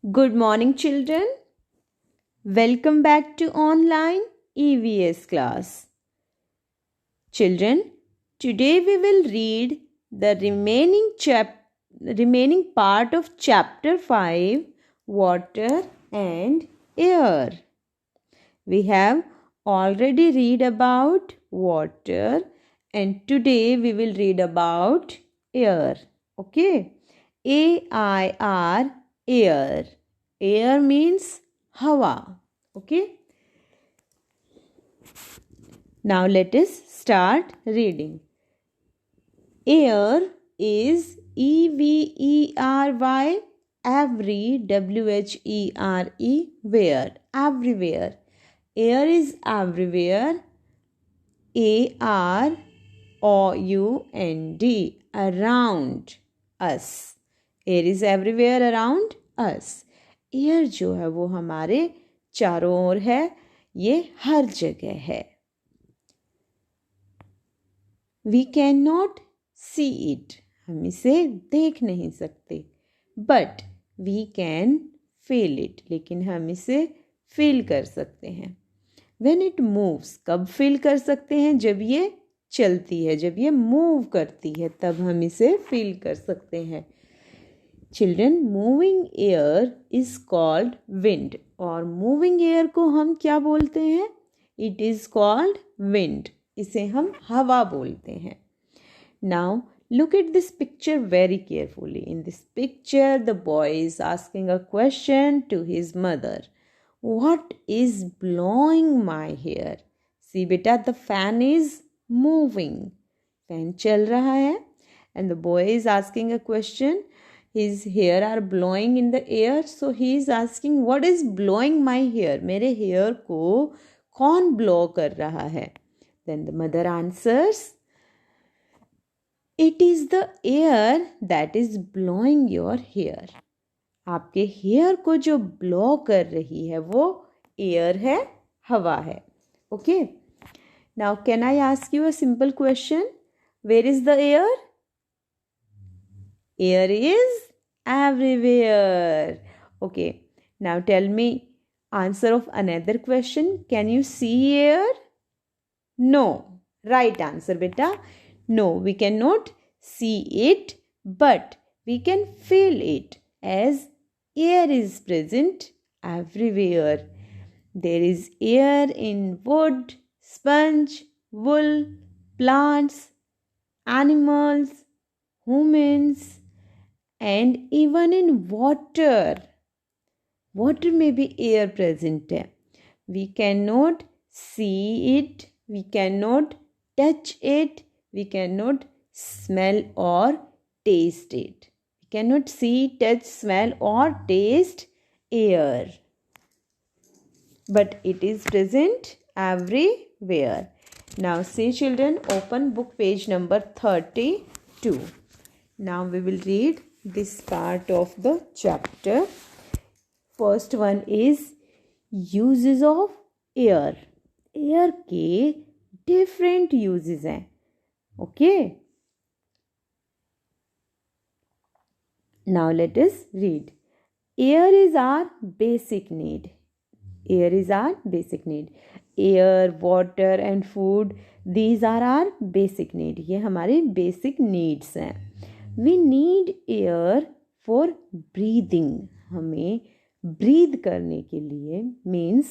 Good morning, children. Welcome back to online EVS class. Children, today we will read the remaining part of chapter 5, Water and Air. We have already read about water and today we will read about air. Okay? AIR, air. Air means hawa. Okay? Now let us start reading. Air is EVERY, every, WHERE, where, everywhere. Air is everywhere. AROUND, around us. Air is everywhere around us. Air जो है वो हमारे चारों ओर है, ये हर जगह है. We can not see it, हम इसे देख नहीं सकते. But we can feel it, लेकिन हम इसे फील कर सकते हैं. व्हेन इट मूव्स, कब फील कर सकते हैं? जब ये चलती है, जब ये मूव करती है, तब हम इसे फील कर सकते हैं. Children, moving air is called wind. और मूविंग एयर को हम क्या बोलते हैं? It is called wind. इसे हम हवा बोलते हैं. Now look at this picture very carefully. In this picture, the boy is asking a question to his mother. What is blowing my hair? See beta, the fan is moving. Fan चल रहा है. And the boy is asking a question. His hair are blowing in the air. So he is asking, what is blowing my hair? मेरे hair को कौन blow कर रहा है? Then the mother answers, it is the air that is blowing your hair. आपके hair को जो blow कर रही है वो एयर है, हवा है. Okay, now can I ask you a simple question? Where is the air? Air is everywhere. Okay, now tell me answer of another question. Can you see air? No. Right answer बेटा. No, we cannot see it, but we can feel it, as air is present everywhere. There is air in wood, sponge, wool, plants, animals, humans, and even in water. Water में भी air present है. We cannot see it, we cannot touch it, we cannot smell or taste it. We cannot see, touch, smell or taste air. But it is present everywhere. Now say children, open book page number 32. Now we will read this part of the chapter. First one is uses of air. Air के different uses हैं. Okay. Now let us read. Air is our basic need. Air is our basic need. Air, water and food, these are our basic need. ये हमारे basic needs हैं. We need air for breathing. हमें breathe करने के लिए means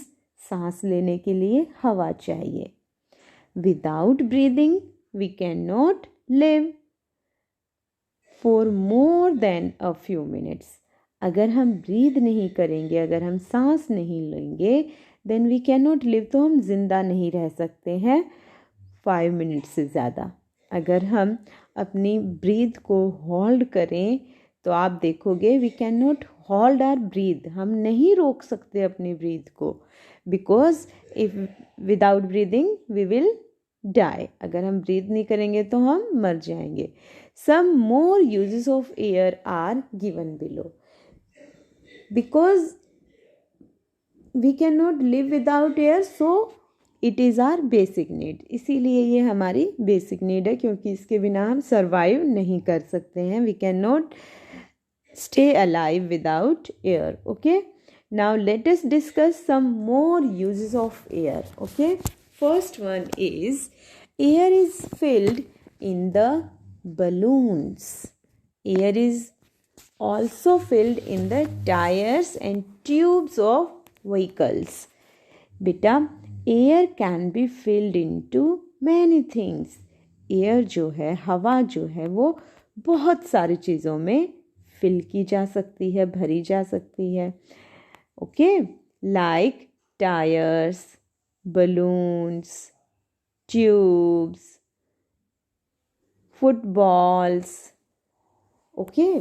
सांस लेने के लिए हवा चाहिए. Without breathing, we cannot live for more than a few minutes. अगर हम ब्रीद नहीं करेंगे, अगर हम सांस नहीं लेंगे, then we cannot live, तो हम जिंदा नहीं रह सकते हैं 5 मिनट से ज़्यादा. अगर हम अपनी ब्रीद को होल्ड करें तो आप देखोगे we cannot hold our breath. हम नहीं रोक सकते अपनी ब्रीद को, because if without breathing we will die. अगर हम ब्रीद नहीं करेंगे तो हम मर जाएंगे. Some more uses of air are given below. Because we cannot live without air, so it is our basic need. इसीलिए ये हमारी basic need है, क्योंकि इसके बिना हम survive नहीं कर सकते हैं. We cannot stay alive without air. Okay, now let us discuss some more uses of air. Okay, first one is air is filled in the balloons. Air is also filled in the tires and tubes of vehicles. बेटा air can be filled into many things. Air जो है, हवा जो है, वो बहुत सारी चीज़ों में फिल की जा सकती है, भरी जा सकती है. Okay, like tyres, balloons, tubes, footballs, okay,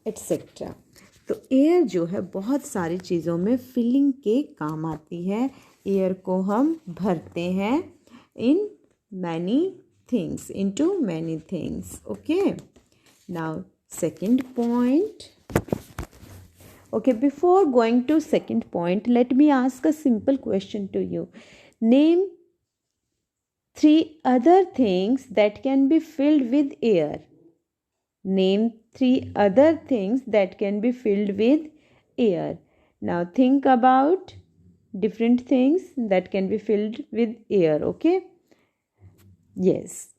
etcetera. तो एयर जो है बहुत सारी चीज़ों में फिलिंग के काम आती है. एयर को हम भरते हैं in many things, into many things. Okay, now second point. Okay, before going to second point, let me ask a simple question to you. Name 3 other things that can be filled with air. Name 3 other things that can be filled with air. Now think about different things that can be filled with air. Okay? Yes.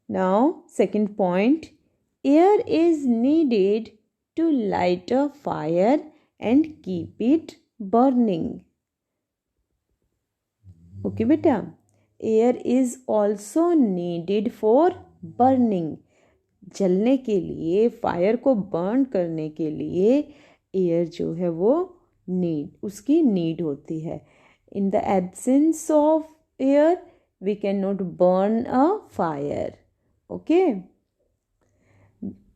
Now, second point. Air is needed to light a fire and keep it burning. Okay, beta. Air is also needed for burning. जलने के लिए, fire को burn करने के लिए air जो है वो उसकी नीड होती है. In the absence of air we can not burn a fire. Okay,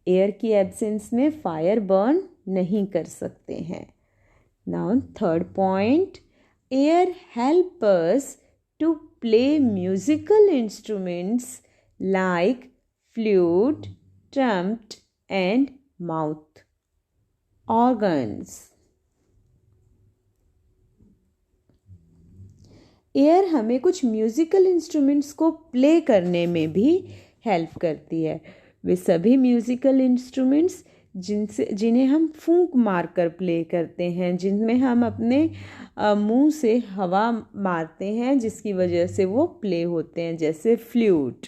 air की एब्सेंस में फायर बर्न नहीं कर सकते हैं. Now third point. Air help us to play musical instruments like flute, trumpet and mouth organs. Air हमें कुछ musical instruments को play करने में भी हेल्प करती है. वे सभी म्यूज़िकल इंस्ट्रूमेंट्स जिन्हें हम फूंक मारकर प्ले करते हैं, जिनमें हम अपने मुंह से हवा मारते हैं, जिसकी वजह से वो प्ले होते हैं, जैसे flute,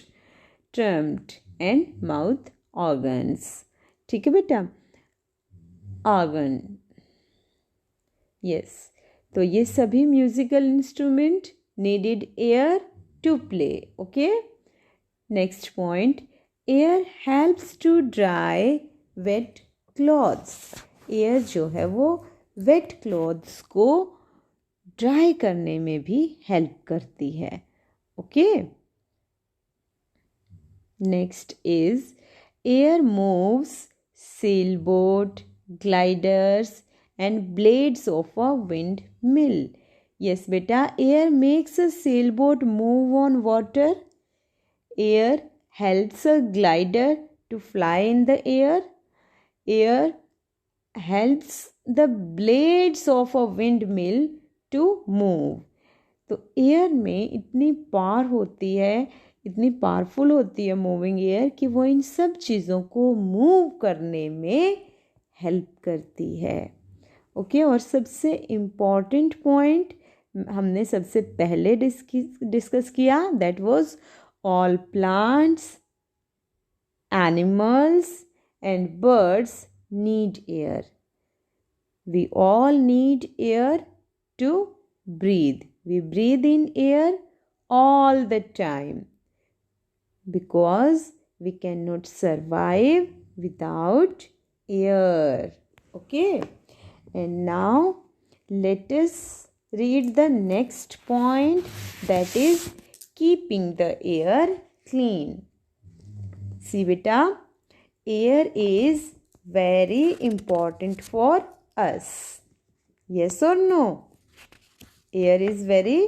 trumpet and mouth organs. ठीक है बेटा, ऑर्गन. यस, तो ये सभी musical instrument needed air to play. Okay, next point. Air helps to dry wet clothes. Air जो है वो वेट क्लॉथ्स को ड्राई करने में भी हेल्प करती है. Okay, next is air moves sailboat, gliders and blades of a windmill. Yes beta, air makes a sailboat move on water. Air helps a glider to fly in the air. Air helps the blades of a windmill to move. तो air में इतनी power होती है, इतनी powerful होती है moving air, कि वो इन सब चीज़ों को मूव करने में हेल्प करती है. ओके, और सबसे इम्पॉर्टेंट पॉइंट हमने सबसे पहले डिस्कस किया, that was all plants, animals and birds need air. We all need air to breathe. We breathe in air all the time because we cannot survive without air. Okay, and now let us read the next point, that is keeping the air clean. See beta, air is very important for us. Yes or no? Air is very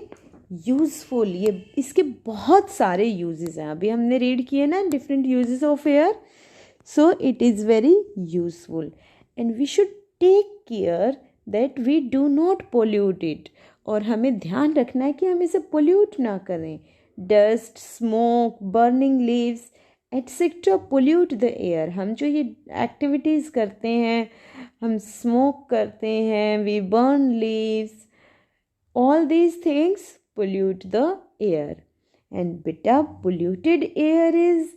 useful. ये इसके बहुत सारे uses हैं, अभी हमने read किए ना different uses of air. So it is very useful and we should take care that we do not pollute it. और हमें ध्यान रखना है कि हम इसे पोल्यूट ना करें. Dust, smoke, burning leaves etcetera pollute the air. हम जो ये एक्टिविटीज़ करते हैं, हम स्मोक करते हैं, we burn leaves, all these things pollute the air. And beta, polluted air is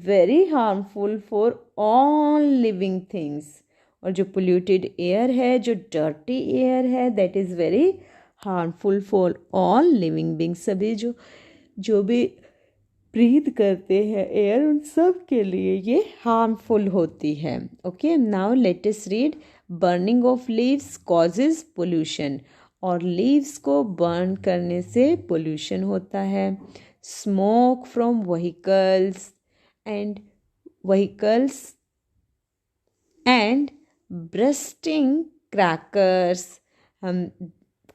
very harmful for all living things. और जो polluted air है, जो dirty air है, that is very harmful for all living beings. सभी जो भी breathe करते हैं एयर, उन सब के लिए ये हार्मफुल होती है. Okay, now let us read. Burning of leaves causes pollution. और लीव्स को बर्न करने से पोल्यूशन होता है. Smoke from vehicles and bursting crackers. हम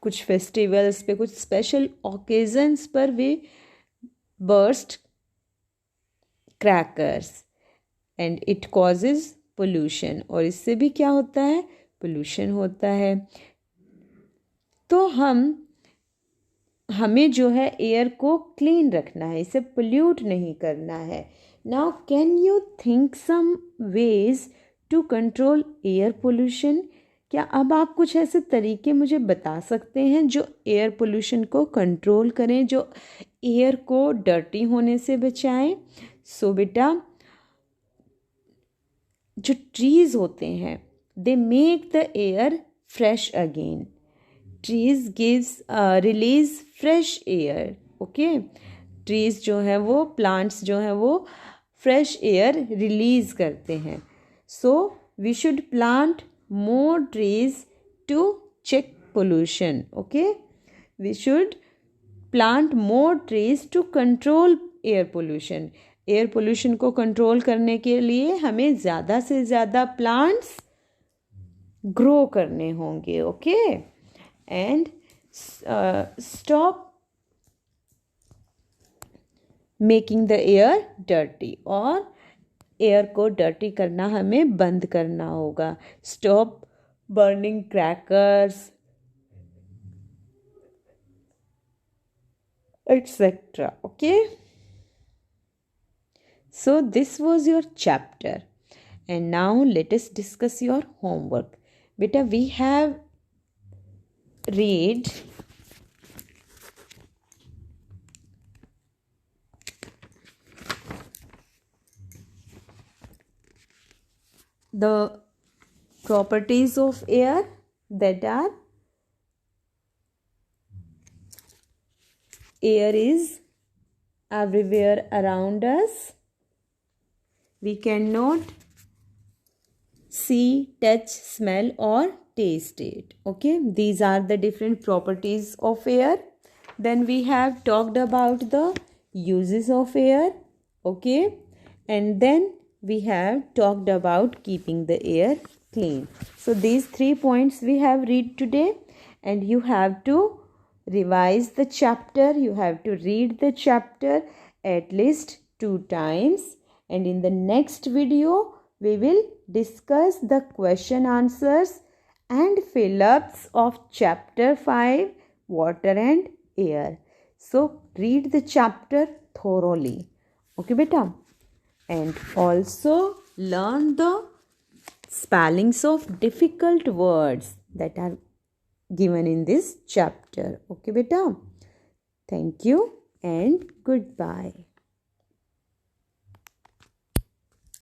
कुछ फेस्टिवल्स पे, कुछ स्पेशल ओकेजन्स पर भी burst crackers and it causes pollution. और इससे भी क्या होता है? पोल्यूशन होता है. तो हमें जो है एयर को क्लीन रखना है, इसे पोल्यूट नहीं करना है. Now can you think some ways to control air pollution? क्या अब आप कुछ ऐसे तरीके मुझे बता सकते हैं जो एयर पोल्यूशन को कंट्रोल करें, जो एयर को डर्टी होने से बचाएं? सो बेटा, जो ट्रीज होते हैं, they make the air fresh again. Trees release fresh air. Okay, trees जो है वो, प्लांट्स जो है वो फ्रेश एयर रिलीज करते हैं. So we should plant more trees to check pollution. Okay, we should plant more trees to control air pollution. Air pollution को control करने के लिए हमें ज़्यादा से ज़्यादा प्लांट्स ग्रो करने होंगे. Okay, and stop making the air dirty. और एयर को डर्टी करना हमें बंद करना होगा. Stop burning crackers etc. Okay, so this was your chapter, and now let us discuss your homework. Beta, we have read the properties of air, that are air is everywhere around us. We cannot see, touch, smell or taste it. Okay, these are the different properties of air. Then we have talked about the uses of air. Okay, and then we have talked about keeping the air clean. So these 3 points we have read today, and you have to revise the chapter. You have to read the chapter at least 2 times, and in the next video we will discuss the question answers and fill-ups of chapter 5, water and air. So read the chapter thoroughly. Okay beta, and also learn the spellings of difficult words that are given in this chapter. Okay beta, thank you and goodbye.